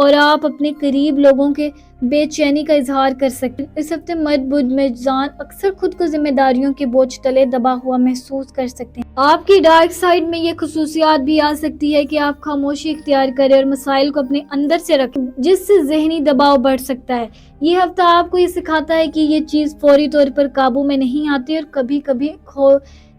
اور آپ اپنے قریب لوگوں کے بے چینی کا اظہار کر سکتے ہیں۔ اس ہفتے مرد بدھ میزان اکثر خود کو ذمہ داریوں کے بوجھ تلے دبا ہوا محسوس کر سکتے ہیں۔ آپ کی ڈارک سائیڈ میں یہ خصوصیات بھی آ سکتی ہے کہ آپ خاموشی اختیار کریں اور مسائل کو اپنے اندر سے رکھیں، جس سے ذہنی دباؤ بڑھ سکتا ہے۔ یہ ہفتہ آپ کو یہ سکھاتا ہے کہ یہ چیز فوری طور پر قابو میں نہیں آتی اور کبھی کبھی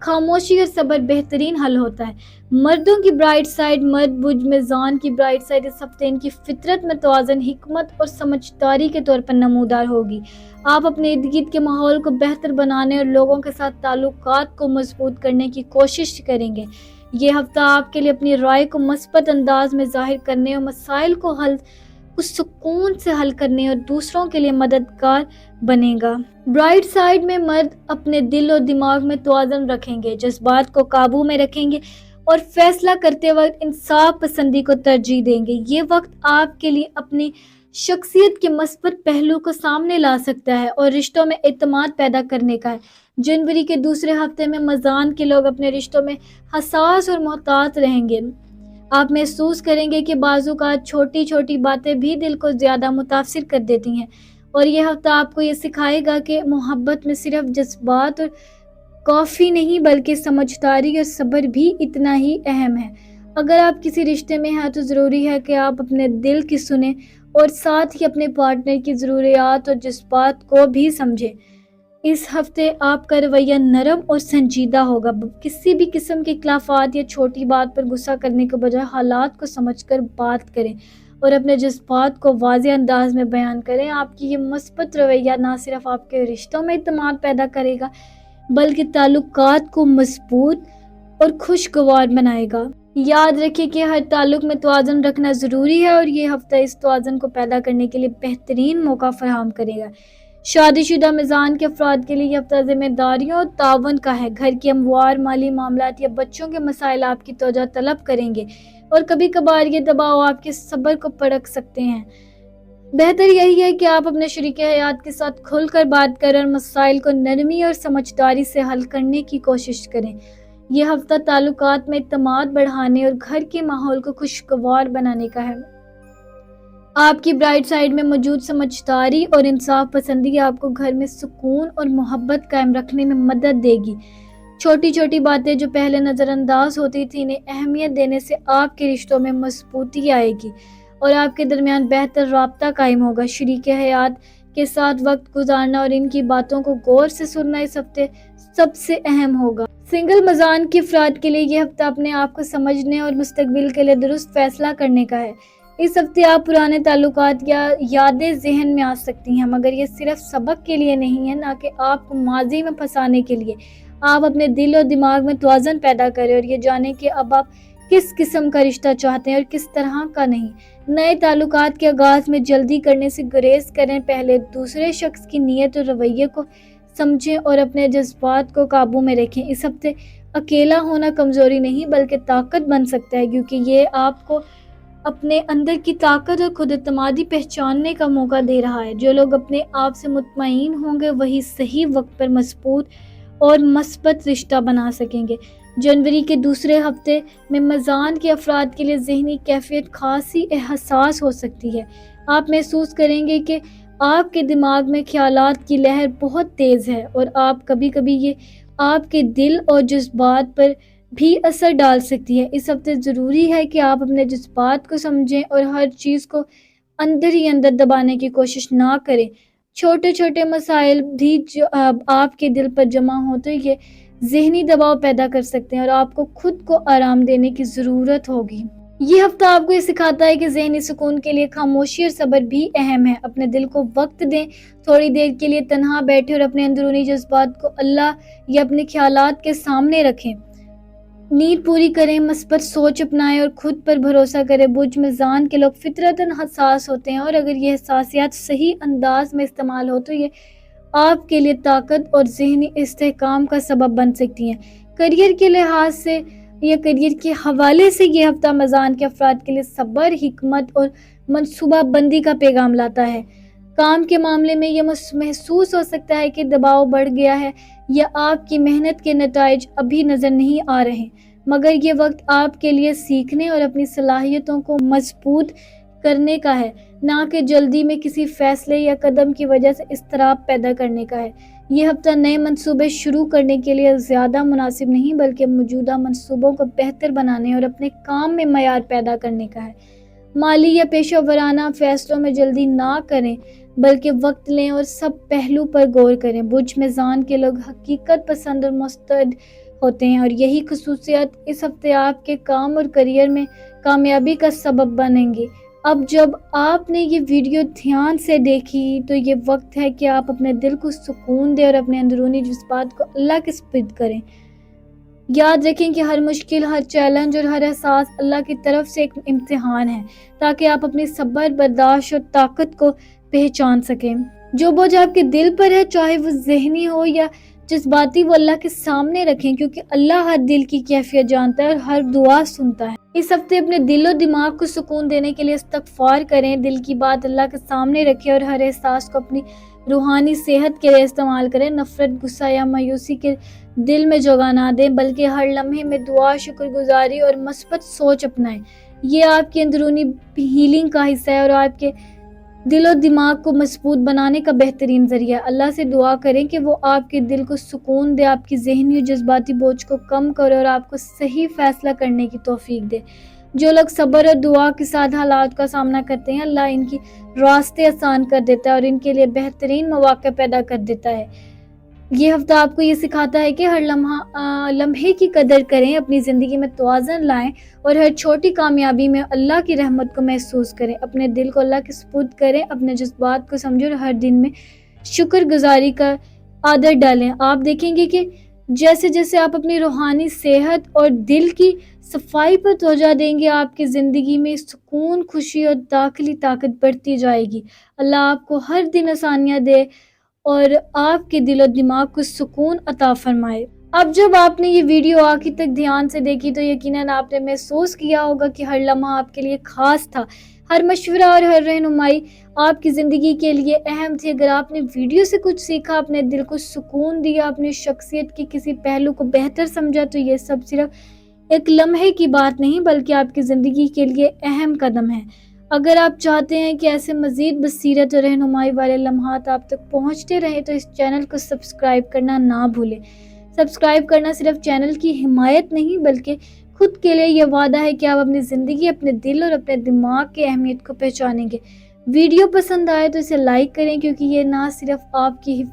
خاموشی اور صبر بہترین حل ہوتا ہے۔ مردوں کی برائٹ سائیڈ، مرد بدھ میزان کی برائٹ سائیڈ اس ہفتے ان کی فطرت میں توازن، حکمت اور سمجھداری کے طور پر نمودار ہوگی۔ آپ اپنے ارد گرد کے ماحول کو بہتر بنانے اور لوگوں کے ساتھ تعلقات کو مضبوط کرنے کی کوشش کریں گے۔ یہ ہفتہ آپ کے لیے اپنی رائے کو مثبت انداز میں ظاہر کرنے اور مسائل کو سکون سے حل کرنے اور دوسروں کے لیے مددگار بنے گا۔ برائٹ سائیڈ میں مرد اپنے دل اور دماغ میں توازن رکھیں گے، جذبات کو قابو میں رکھیں گے اور فیصلہ کرتے وقت انصاف پسندی کو ترجیح دیں گے۔ یہ وقت آپ کے لیے اپنی شخصیت کے مثبت پہلو کو سامنے لا سکتا ہے اور رشتوں میں اعتماد پیدا کرنے کا ہے۔ جنوری کے دوسرے ہفتے میں میزان کے لوگ اپنے رشتوں میں حساس اور محتاط رہیں گے۔ آپ محسوس کریں گے کہ بعض اوقات چھوٹی چھوٹی باتیں بھی دل کو زیادہ متاثر کر دیتی ہیں، اور یہ ہفتہ آپ کو یہ سکھائے گا کہ محبت میں صرف جذبات اور کافی نہیں بلکہ سمجھداری اور صبر بھی اتنا ہی اہم ہے۔ اگر آپ کسی رشتے میں ہیں تو ضروری ہے کہ آپ اپنے دل کی سنیں اور ساتھ ہی اپنے پارٹنر کی ضروریات اور جذبات کو بھی سمجھیں۔ اس ہفتے آپ کا رویہ نرم اور سنجیدہ ہوگا۔ کسی بھی قسم کے اختلافات یا چھوٹی بات پر غصہ کرنے کے بجائے حالات کو سمجھ کر بات کریں اور اپنے جذبات کو واضح انداز میں بیان کریں۔ آپ کی یہ مثبت رویہ نہ صرف آپ کے رشتوں میں اعتماد پیدا کرے گا بلکہ تعلقات کو مضبوط اور خوشگوار بنائے گا۔ یاد رکھیں کہ ہر تعلق میں توازن رکھنا ضروری ہے اور یہ ہفتہ اس توازن کو پیدا کرنے کے لیے بہترین موقع فراہم کرے گا۔ شادی شدہ میزان کے افراد کے لیے یہ ہفتہ ذمہ داریوں اور تعاون کا ہے۔ گھر کی اموار، مالی معاملات یا بچوں کے مسائل آپ کی توجہ طلب کریں گے اور کبھی کبھار یہ دباؤ آپ کے صبر کو پرکھ سکتے ہیں۔ بہتر یہی ہے کہ آپ اپنے شریک حیات کے ساتھ کھل کر بات کریں اور مسائل کو نرمی اور سمجھداری سے حل کرنے کی کوشش کریں۔ یہ ہفتہ تعلقات میں اعتماد بڑھانے اور گھر کے ماحول کو خوشگوار بنانے کا ہے۔ آپ کی برائٹ سائیڈ میں موجود سمجھداری اور انصاف پسندی آپ کو گھر میں سکون اور محبت قائم رکھنے میں مدد دے گی۔ چھوٹی چھوٹی باتیں جو پہلے نظر انداز ہوتی تھیں، انہیں اہمیت دینے سے آپ کے رشتوں میں مضبوطی آئے گی اور آپ کے درمیان بہتر رابطہ قائم ہوگا۔ شریک حیات کے ساتھ وقت گزارنا اور ان کی باتوں کو غور سے سننا اس ہفتے سب سے اہم ہوگا۔ سنگل میزان کے افراد کے لیے یہ ہفتہ اپنے آپ کو سمجھنے اور مستقبل کے لیے درست فیصلہ کرنے کا ہے۔ اس ہفتے آپ پرانے تعلقات یا یادیں ذہن میں آ سکتی ہیں، مگر یہ صرف سبق کے لیے نہیں ہے، نہ کہ آپ کو ماضی میں پھنسانے کے لیے۔ آپ اپنے دل اور دماغ میں توازن پیدا کریں اور یہ جانیں کہ اب آپ کس قسم کا رشتہ چاہتے ہیں اور کس طرح کا نہیں۔ نئے تعلقات کے آغاز میں جلدی کرنے سے گریز کریں۔ پہلے دوسرے شخص کی نیت اور رویے کو سمجھیں اور اپنے جذبات کو قابو میں رکھیں۔ اس ہفتے اکیلا ہونا کمزوری نہیں بلکہ طاقت بن سکتا ہے، کیونکہ یہ آپ کو اپنے اندر کی طاقت اور خود اعتمادی پہچاننے کا موقع دے رہا ہے۔ جو لوگ اپنے آپ سے مطمئن ہوں گے وہی صحیح وقت پر مضبوط اور مثبت رشتہ بنا سکیں گے۔ جنوری کے دوسرے ہفتے میں میزان کے افراد کے لیے ذہنی کیفیت خاصی حساس ہو سکتی ہے۔ آپ محسوس کریں گے کہ آپ کے دماغ میں خیالات کی لہر بہت تیز ہے اور آپ کبھی کبھی یہ آپ کے دل اور جذبات پر بھی اثر ڈال سکتی ہے۔ اس ہفتے ضروری ہے کہ آپ اپنے جذبات کو سمجھیں اور ہر چیز کو اندر ہی اندر دبانے کی کوشش نہ کریں۔ چھوٹے چھوٹے مسائل بھی جو آپ کے دل پر جمع ہوں تو یہ ذہنی دباؤ پیدا کر سکتے ہیں اور آپ کو خود کو آرام دینے کی ضرورت ہوگی۔ یہ ہفتہ آپ کو یہ سکھاتا ہے کہ ذہنی سکون کے لیے خاموشی اور صبر بھی اہم ہے۔ اپنے دل کو وقت دیں، تھوڑی دیر کے لیے تنہا بیٹھیں اور اپنے اندرونی جذبات کو اللہ یا اپنے خیالات کے سامنے رکھیں۔ نیند پوری کریں، مثبت سوچ اپنائیں اور خود پر بھروسہ کریں۔ بدھ میزان کے لوگ فطرتاً حساس ہوتے ہیں اور اگر یہ حساسیات صحیح انداز میں استعمال ہو تو یہ آپ کے لیے طاقت اور ذہنی استحکام کا سبب بن سکتی ہیں۔ کیریئر کے لحاظ سے یا کیریئر کے حوالے سے یہ ہفتہ میزان کے افراد کے لیے صبر، حکمت اور منصوبہ بندی کا پیغام لاتا ہے۔ کام کے معاملے میں یہ محسوس ہو سکتا ہے کہ دباؤ بڑھ گیا ہے یا آپ کی محنت کے نتائج ابھی نظر نہیں آ رہے، مگر یہ وقت آپ کے لیے سیکھنے اور اپنی صلاحیتوں کو مضبوط کرنے کا ہے، نہ کہ جلدی میں کسی فیصلے یا قدم کی وجہ سے اضطراب پیدا کرنے کا ہے۔ یہ ہفتہ نئے منصوبے شروع کرنے کے لیے زیادہ مناسب نہیں بلکہ موجودہ منصوبوں کو بہتر بنانے اور اپنے کام میں معیار پیدا کرنے کا ہے۔ مالی یا پیشہ ورانہ فیصلوں میں جلدی نہ کریں بلکہ وقت لیں اور سب پہلو پر غور کریں۔ برج میزان کے لوگ حقیقت پسند اور مستعد ہوتے ہیں اور یہی خصوصیات اس ہفتے آپ کے کام اور کیریئر میں کامیابی کا سبب بنیں گی۔ اب جب آپ نے یہ ویڈیو دھیان سے دیکھی تو یہ وقت ہے کہ آپ اپنے دل کو سکون دیں اور اپنے اندرونی جذبات کو اللہ کے سپرد کریں۔ یاد رکھیں کہ ہر مشکل، ہر چیلنج اور ہر احساس اللہ کی طرف سے ایک امتحان ہے تاکہ آپ اپنی صبر، برداشت اور طاقت کو پہچان سکیں۔ جو بوجھ آپ کے دل پر ہے، چاہے وہ ذہنی ہو یا جذباتی، وہ اللہ کے سامنے رکھیں کیونکہ اللہ ہر دل کی کیفیت جانتا ہے اور ہر دعا سنتا ہے۔ اس ہفتے اپنے دل و دماغ کو سکون دینے کے لیے استغفار کریں، دل کی بات اللہ کے سامنے رکھیں اور ہر احساس کو اپنی روحانی صحت کے لیے استعمال کریں۔ نفرت، غصہ یا مایوسی کے دل میں جگہ نہ دیں بلکہ ہر لمحے میں دعا، شکر گزاری اور مثبت سوچ اپنائیں۔ یہ آپ کی اندرونی ہیلنگ کا حصہ ہے اور آپ کے دل و دماغ کو مضبوط بنانے کا بہترین ذریعہ ہے۔ اللہ سے دعا کریں کہ وہ آپ کے دل کو سکون دے، آپ کی ذہنی اور جذباتی بوجھ کو کم کرے اور آپ کو صحیح فیصلہ کرنے کی توفیق دے۔ جو لوگ صبر اور دعا کے ساتھ حالات کا سامنا کرتے ہیں، اللہ ان کی راستے آسان کر دیتا ہے اور ان کے لیے بہترین مواقع پیدا کر دیتا ہے۔ یہ ہفتہ آپ کو یہ سکھاتا ہے کہ ہر لمحے کی قدر کریں، اپنی زندگی میں توازن لائیں اور ہر چھوٹی کامیابی میں اللہ کی رحمت کو محسوس کریں۔ اپنے دل کو اللہ کے سپرد کریں، اپنے جذبات کو سمجھیں اور ہر دن میں شکر گزاری کا عادت ڈالیں۔ آپ دیکھیں گے کہ جیسے جیسے آپ اپنی روحانی صحت اور دل کی صفائی پر توجہ دیں گے، آپ کی زندگی میں سکون، خوشی اور داخلی طاقت بڑھتی جائے گی۔ اللہ آپ کو ہر دن آسانیاں دے اور آپ کے دل و دماغ کو سکون عطا فرمائے۔ اب جب آپ نے یہ ویڈیو آخر تک دھیان سے دیکھی تو یقیناً آپ نے محسوس کیا ہوگا کہ ہر لمحہ آپ کے لیے خاص تھا، ہر مشورہ اور ہر رہنمائی آپ کی زندگی کے لیے اہم تھی۔ اگر آپ نے ویڈیو سے کچھ سیکھا، اپنے دل کو سکون دیا، اپنی شخصیت کے کسی پہلو کو بہتر سمجھا، تو یہ سب صرف ایک لمحے کی بات نہیں بلکہ آپ کی زندگی کے لیے اہم قدم ہے۔ اگر آپ چاہتے ہیں کہ ایسے مزید بصیرت اور رہنمائی والے لمحات آپ تک پہنچتے رہیں تو اس چینل کو سبسکرائب کرنا نہ بھولیں۔ سبسکرائب کرنا صرف چینل کی حمایت نہیں بلکہ خود کے لیے یہ وعدہ ہے کہ آپ اپنی زندگی، اپنے دل اور اپنے دماغ کی اہمیت کو پہچانیں گے۔ ویڈیو پسند آئے تو اسے لائک کریں کیونکہ یہ نہ صرف آپ کی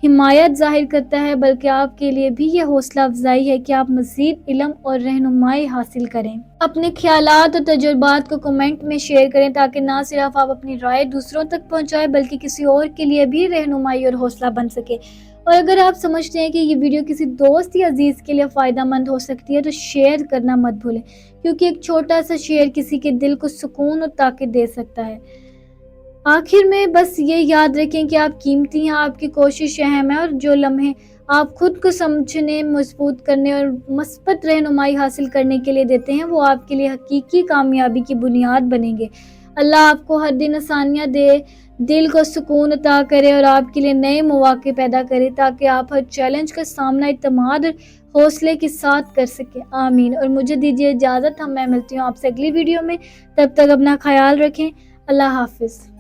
حمایت ظاہر کرتا ہے بلکہ آپ کے لیے بھی یہ حوصلہ افزائی ہے کہ آپ مزید علم اور رہنمائی حاصل کریں۔ اپنے خیالات اور تجربات کو کمنٹ میں شیئر کریں تاکہ نہ صرف آپ اپنی رائے دوسروں تک پہنچائیں بلکہ کسی اور کے لیے بھی رہنمائی اور حوصلہ بن سکے۔ اور اگر آپ سمجھتے ہیں کہ یہ ویڈیو کسی دوست یا عزیز کے لیے فائدہ مند ہو سکتی ہے تو شیئر کرنا مت بھولیں کیونکہ ایک چھوٹا سا شیئر کسی کے دل کو سکون اور طاقت دے سکتا ہے۔ آخر میں بس یہ یاد رکھیں کہ آپ قیمتی ہیں، آپ کی کوشش اہم ہے اور جو لمحے آپ خود کو سمجھنے، مضبوط کرنے اور مثبت رہنمائی حاصل کرنے کے لیے دیتے ہیں وہ آپ کے لیے حقیقی کامیابی کی بنیاد بنیں گے۔ اللہ آپ کو ہر دن آسانیاں دے، دل کو سکون عطا کرے اور آپ کے لیے نئے مواقع پیدا کرے تاکہ آپ ہر چیلنج کا سامنا اعتماد اور حوصلے کے ساتھ کر سکیں۔ آمین۔ اور مجھے دیجیے اجازت، میں ملتی ہوں آپ سے اگلی ویڈیو میں۔ تب تک اپنا خیال رکھیں۔ اللہ حافظ۔